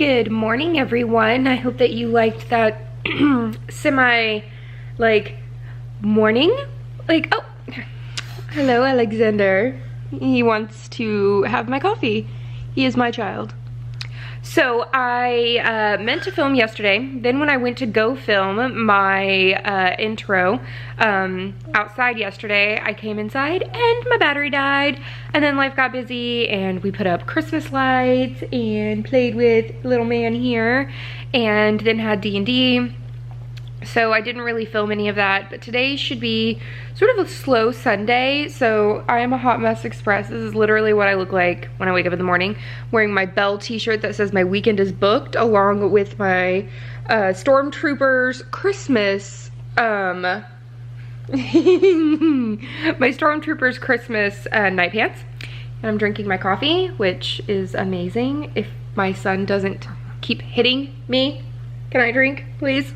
Good morning, everyone. I hope that you liked that semi, morning. Oh, hello, Alexander. He wants to have my coffee. He is my child. So I meant to film yesterday. Then when I went to go film my intro outside yesterday, I came inside and my battery died. And then life got busy and we put up Christmas lights and played with little man here and then had D&D. So I didn't really film any of that, but today should be sort of a slow Sunday. So I am a hot mess express. This is literally what I look like when I wake up in the morning, wearing my Belle t-shirt that says my weekend is booked, along with my Stormtroopers Christmas, my Stormtroopers Christmas night pants. And I'm drinking my coffee, which is amazing. If my son doesn't keep hitting me, can I drink, please?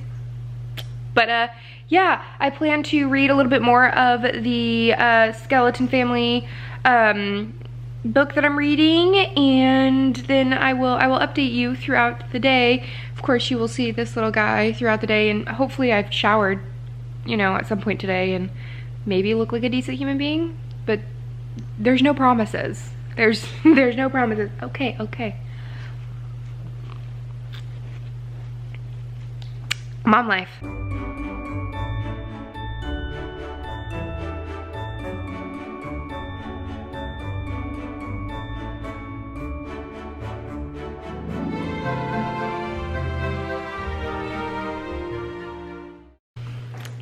But yeah, I plan to read a little bit more of the Skeleton Family book that I'm reading, and then I will update you throughout the day. Of course, you will see this little guy throughout the day, and hopefully I've showered, you know, at some point today, and maybe look like a decent human being. But there's no promises. There's no promises. Okay. Mom life.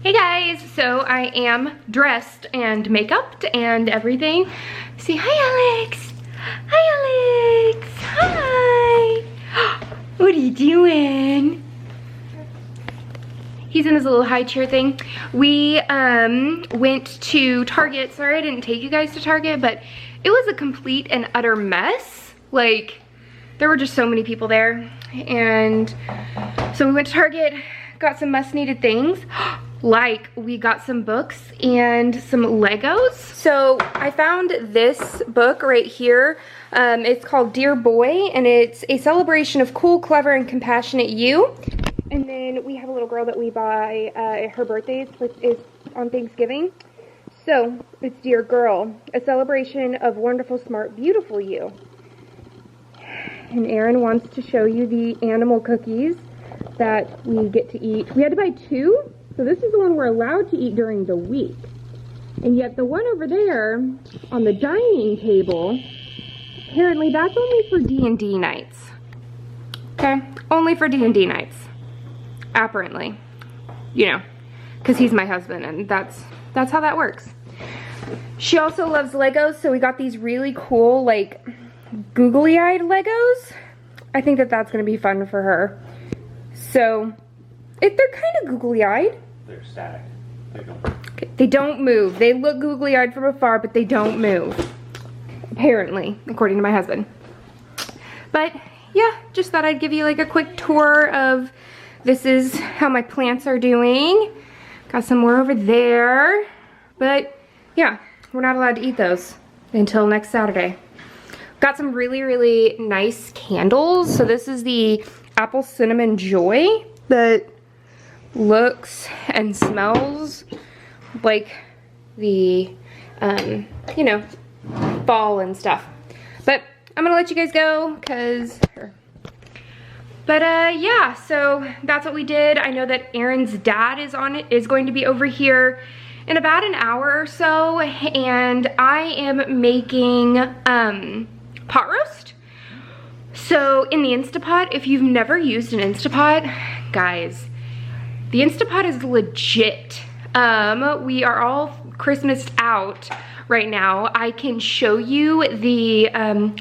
Hey guys, so I am dressed and make-upped and everything. Say hi, Alex. Hi, Alex. Hi. What are you doing? He's in his little high chair thing. We went to Target. Sorry I didn't take you guys to Target, but it was a complete and utter mess. Like, there were just so many people there. And so we went to Target, got some must needed things. Like, we got some books and some Legos. So I found this book right here. It's called Dear Boy, and it's a celebration of cool, clever, and compassionate you. And then we have a little girl that we buy her birthday is on Thanksgiving. So it's Dear Girl, a celebration of wonderful, smart, beautiful you. And Aaron wants to show you the animal cookies that we get to eat. We had to buy 2. So this is the one we're allowed to eat during the week. And yet the one over there on the dining table, apparently that's only for D&D nights. Okay? Only for D&D nights. Apparently. You know, because he's my husband and that's how that works. She also loves Legos, so we got these really cool, like, googly-eyed Legos. I think that's going to be fun for her. So, they're kind of googly-eyed. They're static. Okay, they don't move. They look googly-eyed from afar, but they don't move. Apparently, according to my husband. But, yeah, just thought I'd give you like a quick tour of this is how my plants are doing. Got some more over there. But, yeah, we're not allowed to eat those until next Saturday. Got some really, really nice candles. So this is the Apple Cinnamon Joy that looks and smells like the, you know, fall and stuff. But I'm gonna let you guys go, cause, yeah, so that's what we did. I know that Aaron's dad is going to be over here in about an hour or so, and I am making, pot roast. So in the Instapot, if you've never used an Instapot, guys, the Instapot is legit. We are all Christmased out right now. I can show you the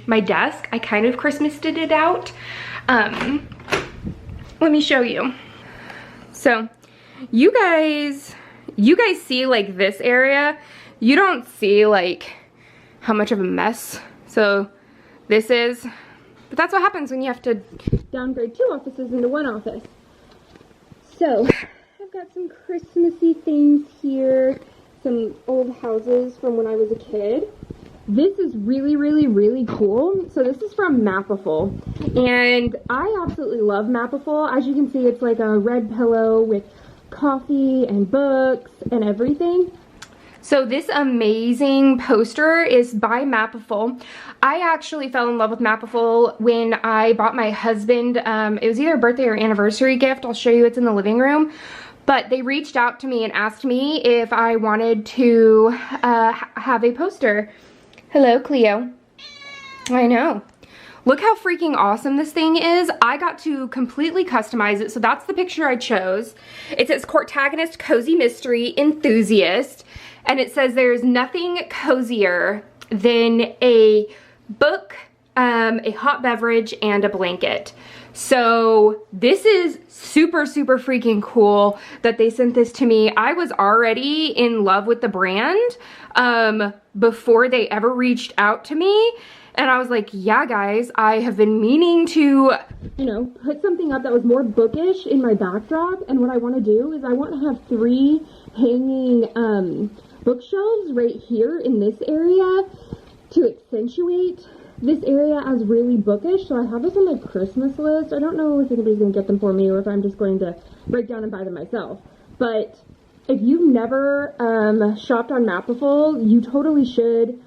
my desk. I kind of Christmased it out. Let me show you. So you guys see like this area. You don't see like how much of a mess. So this is, but that's what happens when you have to downgrade 2 offices into 1 office. So, I've got some Christmassy things here, some old houses from when I was a kid. this is really, really, really cool. So this is from Mapiful, and I absolutely love Mapiful. As you can see, it's like a red pillow with coffee and books and everything. So this amazing poster is by Mapiful. I actually fell in love with Mapiful when I bought my husband, it was either a birthday or anniversary gift. I'll show you, it's in the living room. But they reached out to me and asked me if I wanted to have a poster. Hello, Cleo. I know. Look how freaking awesome this thing is. I got to completely customize it, so that's the picture I chose. It says Courtagonist Cozy Mystery Enthusiast, and it says there's nothing cozier than a book, a hot beverage, and a blanket. So this is super, super freaking cool that they sent this to me. I was already in love with the brand before they ever reached out to me. And I was like, yeah, guys, I have been meaning to, you know, put something up that was more bookish in my backdrop. And what I want to do is I want to have 3 hanging bookshelves right here in this area to accentuate this area as really bookish. So I have this on my Christmas list. I don't know if anybody's going to get them for me or if I'm just going to break down and buy them myself. But if you've never shopped on Mapiful, you totally should.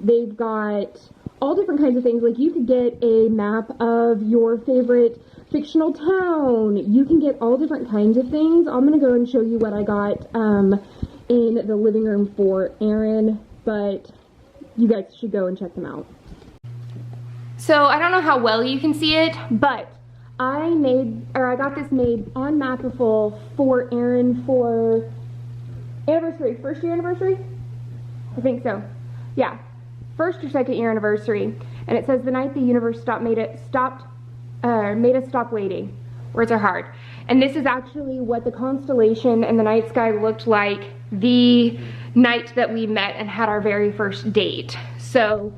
They've got all different kinds of things. Like you could get a map of your favorite fictional town. You can get all different kinds of things. I'm going to go and show you what I got in the living room for Aaron, but you guys should go and check them out. So I don't know how well you can see it, but I got this made on Mapiful for Aaron for anniversary, 1st year anniversary? I think so. Yeah, 1st or 2nd year anniversary. And it says the night the universe made us stop waiting. Words are hard. And this is actually what the constellation and the night sky looked like the night that we met and had our very first date. So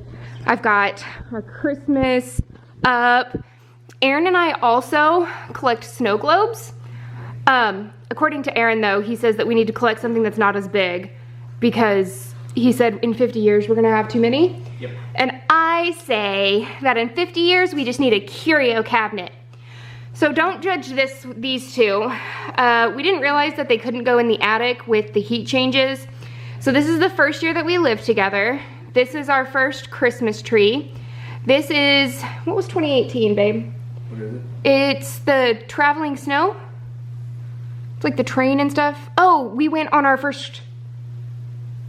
I've got our Christmas up. Aaron and I also collect snow globes. According to Aaron though, he says that we need to collect something that's not as big because he said in 50 years we're gonna have too many. Yep. And I say that in 50 years we just need a curio cabinet. So don't judge these two. We didn't realize that they couldn't go in the attic with the heat changes. So this is the 1st year that we lived together. This is our first Christmas tree. This is, what was 2018, babe? What is it? It's the traveling snow. It's like the train and stuff. Oh, we went on our first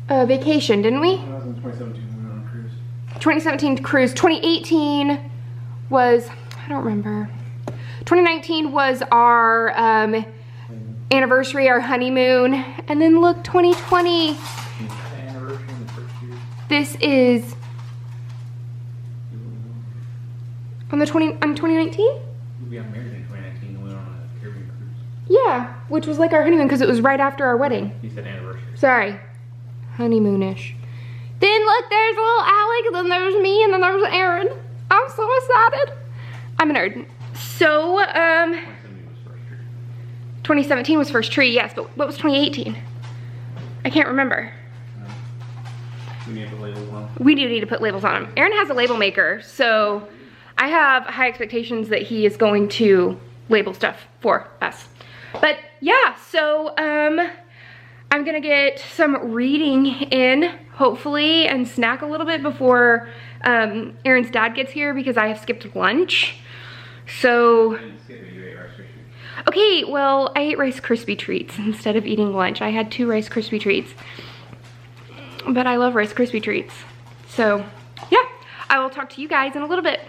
vacation, didn't we? That was in 2017, we went on a cruise. 2017 cruise. 2018 was, I don't remember. 2019 was our anniversary, our honeymoon. And then look, 2020. This is on 2019? We got married in 2019 and went on a Caribbean cruise. Yeah, which was like our honeymoon because it was right after our wedding. You said anniversary. Sorry, honeymoonish. Then look, there's little Alec, and then there's me, and then there's Aaron. I'm so excited. I'm a nerd. So, 2017 was first tree, yes, but what was 2018? I can't remember. We need to put labels on them. We do need to put labels on them. Aaron has a label maker, so I have high expectations that he is going to label stuff for us. But yeah, so I'm gonna get some reading in, hopefully, and snack a little bit before Aaron's dad gets here because I have skipped lunch. So, okay, well, I ate Rice Krispie treats instead of eating lunch. I had 2 Rice Krispie treats. But I love Rice Krispie treats. So, yeah, I will talk to you guys in a little bit.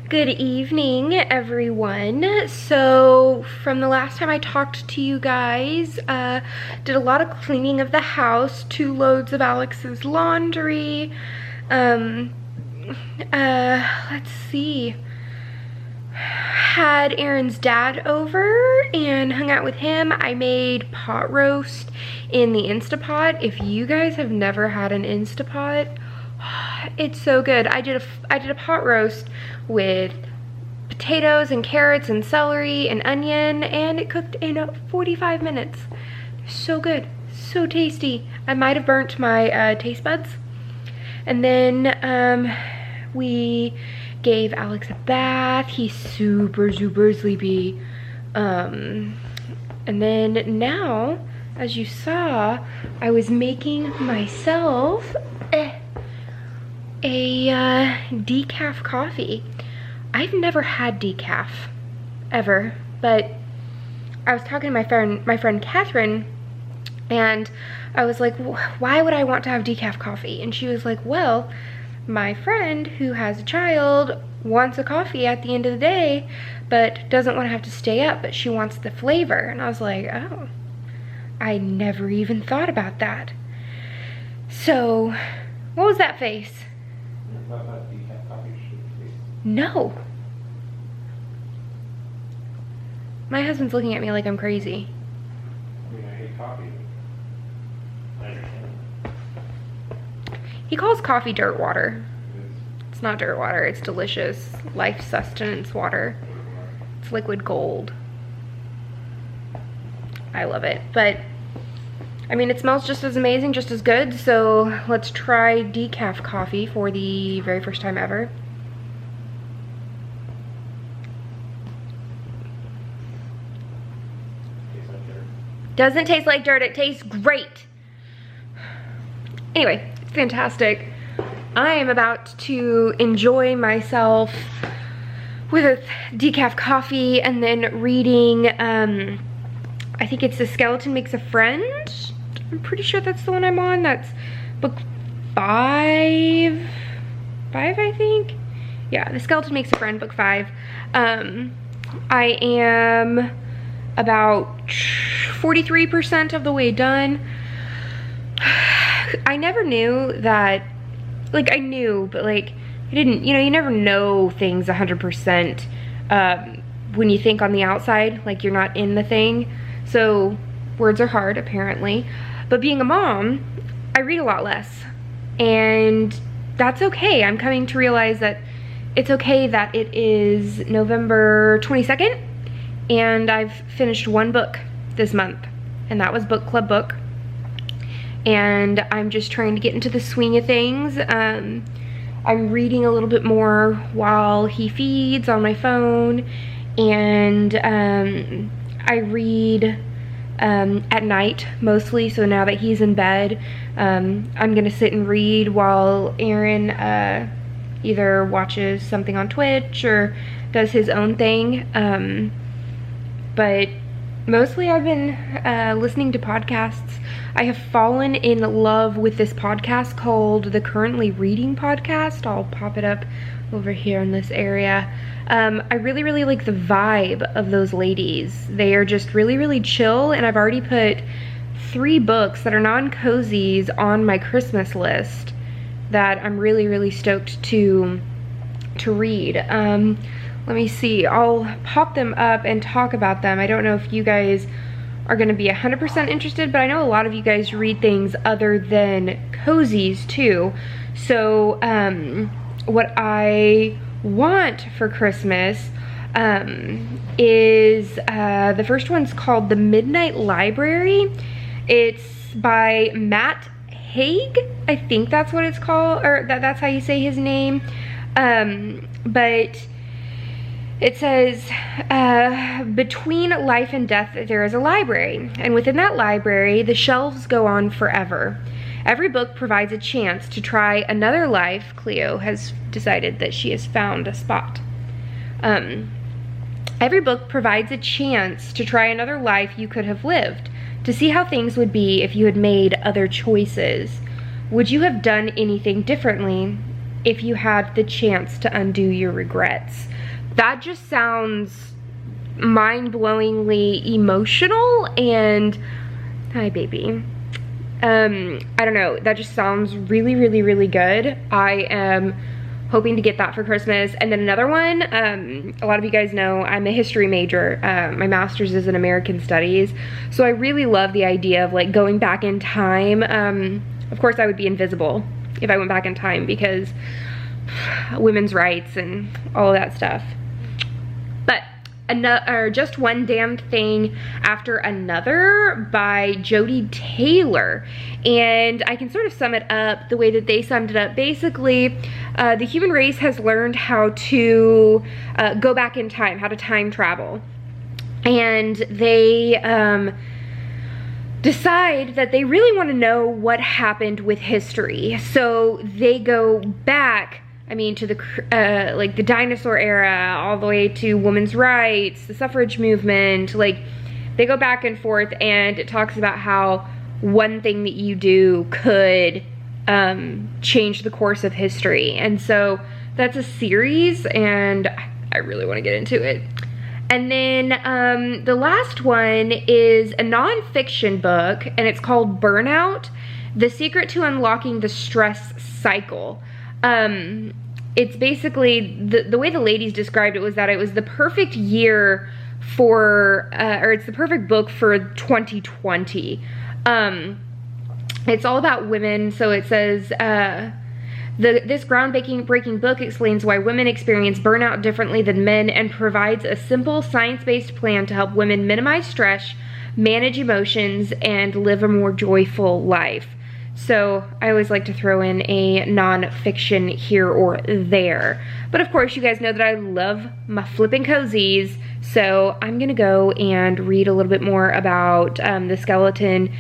Good evening, everyone. So from the last time I talked to you guys, did a lot of cleaning of the house, 2 loads of Alex's laundry. Let's see. Had Aaron's dad over and hung out with him. I made pot roast in the Instapot. If you guys have never had an Instapot, it's so good. I did a pot roast with potatoes and carrots and celery and onion, and it cooked in 45 minutes. So good, so tasty. I might have burnt my taste buds. And then we gave Alex a bath. He's super sleepy. And then now, as you saw, I was making myself a decaf coffee. I've never had decaf ever, but I was talking to my friend Catherine, and I was like, why would I want to have decaf coffee? And she was like, well, my friend who has a child wants a coffee at the end of the day, but doesn't want to have to stay up, but she wants the flavor. And I was like, oh, I never even thought about that. So, what was that face? No. My husband's looking at me like I'm crazy. I mean, I hate coffee. I understand. He calls coffee dirt water. It's not dirt water, it's delicious life sustenance water. It's liquid gold. I love it, but I mean, it smells just as amazing, just as good, so let's try decaf coffee for the very first time ever. Tastes like dirt. Doesn't taste like dirt, it tastes great. Anyway, it's fantastic. I am about to enjoy myself with a decaf coffee and then reading, I think it's The Skeleton Makes a Friend. I'm pretty sure that's the one I'm on. That's book 5, I think. Yeah, The Skeleton Makes a Friend, book 5. I am about 43% of the way done. I never knew that, like, I knew, but like, I didn't, you know, you never know things 100% when you think on the outside, like you're not in the thing. So words are hard, apparently. But being a mom, I read a lot less, and that's okay. I'm coming to realize that it's okay that it is November 22nd, and I've finished 1 book this month, and that was book club book. And I'm just trying to get into the swing of things. I'm reading a little bit more while he feeds on my phone, and I read at night mostly. So now that he's in bed, I'm gonna sit and read while Aaron either watches something on Twitch or does his own thing. But mostly I've been listening to podcasts. I have fallen in love with this podcast called the Currently Reading Podcast. I'll pop it up over here in this area. I really like the vibe of those ladies. They are just really chill, and I've already put 3 books that are non-cozies on my Christmas list that I'm really stoked to read. Let me see, I'll pop them up and talk about them. I don't know if you guys are gonna be 100% interested, but I know a lot of you guys read things other than cozies too. So what I want for Christmas is, the first one's called The Midnight Library. It's by Matt Haig, I think that's what it's called, or that's how you say his name. But it says, between life and death, there is a library, and within that library, the shelves go on forever. Every book provides a chance to try another life. Cleo has decided that she has found a spot. Every book provides a chance to try another life you could have lived, to see how things would be if you had made other choices. Would you have done anything differently if you had the chance to undo your regrets. That just sounds mind-blowingly emotional, and hi baby. I don't know, that just sounds really, really, really good. I am hoping to get that for Christmas. And then another one, a lot of you guys know I'm a history major. My master's is in American Studies, so I really love the idea of like going back in time. Of course I would be invisible if I went back in time because women's rights and all of that stuff. But Just One Damned Thing After Another by Jodi Taylor. And I can sort of sum it up the way that they summed it up. Basically, the human race has learned how to go back in time, how to time travel. And they decide that they really want to know what happened with history. So they go back, I mean, to the like the dinosaur era, all the way to women's rights, the suffrage movement. Like, they go back and forth, and it talks about how one thing that you do could change the course of history. And so that's a series, and I really want to get into it. And then the last one is a nonfiction book, and it's called Burnout: The Secret to Unlocking the Stress Cycle. It's basically, the way the ladies described it was that it was the perfect year for, or it's the perfect book for 2020. It's all about women, so it says, this groundbreaking book explains why women experience burnout differently than men and provides a simple science-based plan to help women minimize stress, manage emotions, and live a more joyful life. So I always like to throw in a non-fiction here or there. But of course, you guys know that I love my flipping cozies, so I'm gonna go and read a little bit more about The Skeleton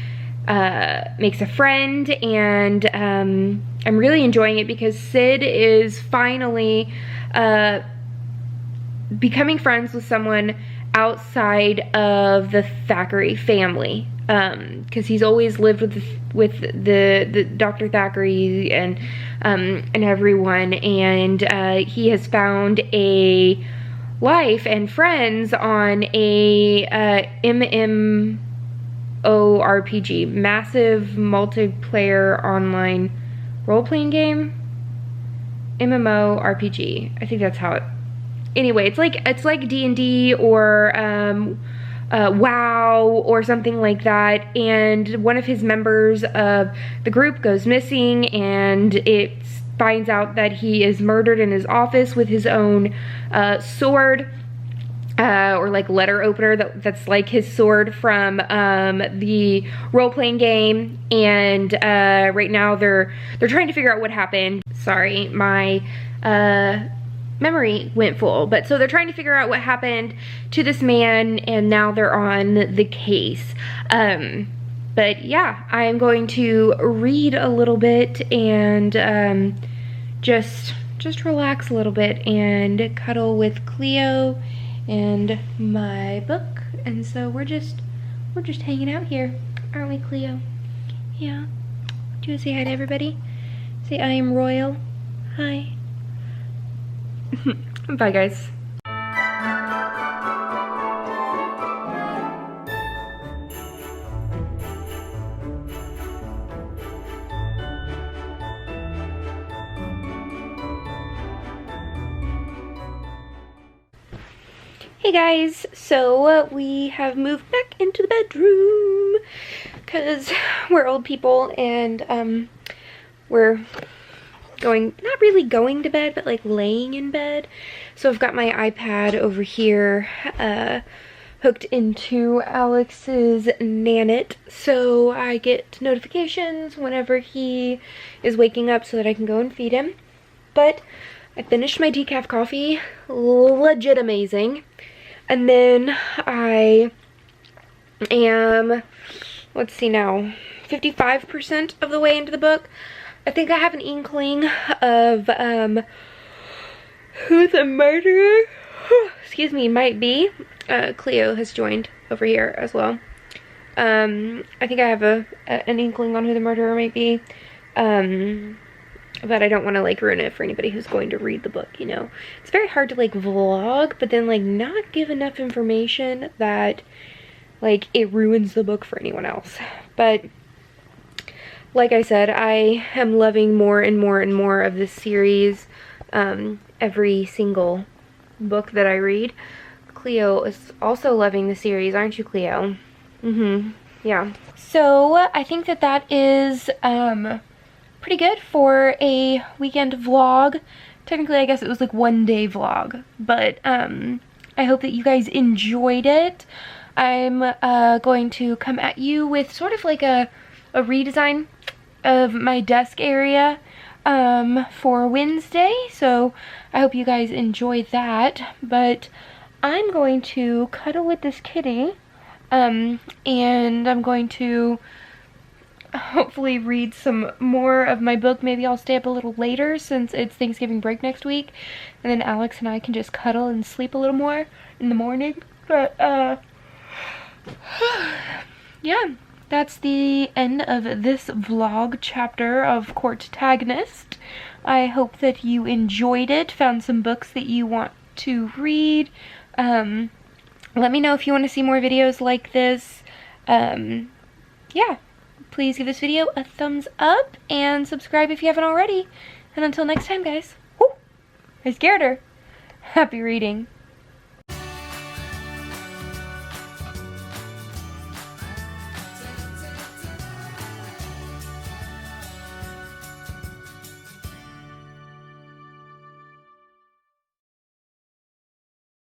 Makes a Friend, and I'm really enjoying it because Sid is finally becoming friends with someone outside of the Thackeray family, because he's always lived with the Dr. Thackeray and everyone, and he has found a life and friends on a MMORPG, massive multiplayer online role-playing game. MMORPG, I think that's how it. Anyway, it's like D&D or WoW or something like that, and one of his members of the group goes missing, and it finds out that he is murdered in his office with his own sword, or like letter opener that's like his sword from the role-playing game. And right now they're trying to figure out what happened. Sorry, my memory went full, but so they're trying to figure out what happened to this man, and now they're on the case. But yeah, I am going to read a little bit and just relax a little bit and cuddle with Cleo and my book. And so we're just hanging out here, aren't we, Cleo? Yeah. Do you want to say hi to everybody? Say I am royal. Hi. Bye, guys. Hey guys, so we have moved back into the bedroom because we're old people, and we're not really going to bed, but like laying in bed. So I've got my iPad over here hooked into Alex's Nanit, so I get notifications whenever he is waking up so that I can go and feed him. But I finished my decaf coffee, legit amazing. And then I am, let's see now, 55% of the way into the book. I think I have an inkling of who the murderer, excuse me, might be. Cleo has joined over here as well. I think I have an inkling on who the murderer might be. but I don't want to like ruin it for anybody who's going to read the book, you know. It's very hard to like vlog, but then like not give enough information that like it ruins the book for anyone else. But like I said, I am loving more and more and more of this series. Every single book that I read. Cleo is also loving the series, aren't you, Cleo? Yeah. So I think that that is pretty good for a weekend vlog. Technically, I guess it was like one day vlog, but I hope that you guys enjoyed it. I'm going to come at you with sort of like a redesign of my desk area for Wednesday, so I hope you guys enjoy that. But I'm going to cuddle with this kitty, and I'm going to hopefully read some more of my book. Maybe I'll stay up a little later since it's Thanksgiving break next week, and then Alex and I can just cuddle and sleep a little more in the morning. But yeah, that's the end of this vlog chapter of Courtagonist. I hope that you enjoyed it, found some books that you want to read. Let me know if you want to see more videos like this. Yeah, please give this video a thumbs up and subscribe if you haven't already. And until next time, guys, whoo, I scared her. Happy reading.